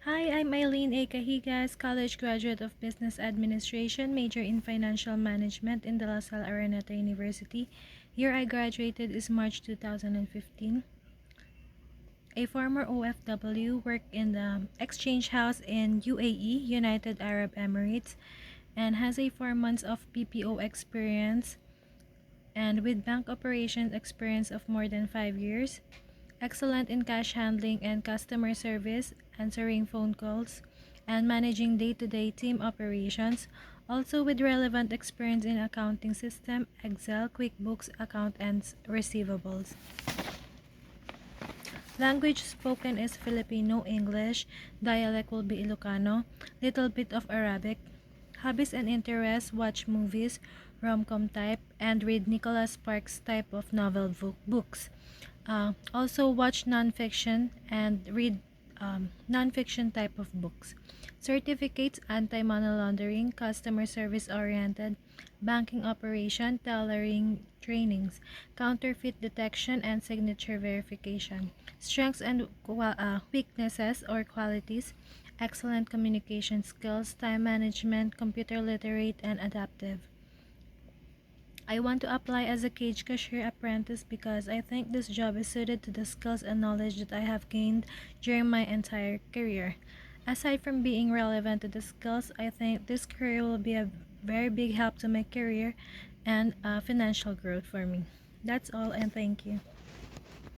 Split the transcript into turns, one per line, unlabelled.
Hi, I'm Eileen A. Cahigas, college graduate of Business Administration, major in Financial Management in De La Salle Araneta University. Year I graduated is March 2015. A former OFW, worked in the Exchange House in UAE, United Arab Emirates, and has a 4 months of PPO experience and with bank operations experience of more than 5 years. Excellent in cash handling and customer service, answering phone calls, and managing day-to-day team operations. Also with relevant experience in accounting system, Excel, QuickBooks, account and receivables. Language spoken is Filipino, English, dialect will be Ilocano, little bit of Arabic. Hobbies and interests, watch movies, rom-com type, and read Nicholas Sparks type of novel books. Also watch nonfiction and read nonfiction type of books. Certificates, anti-money laundering, customer service oriented, banking operation, tailoring trainings, counterfeit detection and signature verification. Strengths and weaknesses or qualities, excellent communication skills, time management, computer literate, and adaptive. I want to apply as a cage cashier apprentice because I think this job is suited to the skills and knowledge that I have gained during my entire career. Aside from being relevant to the skills, I think this career will be a very big help to my career and financial growth for me. That's all, and thank you.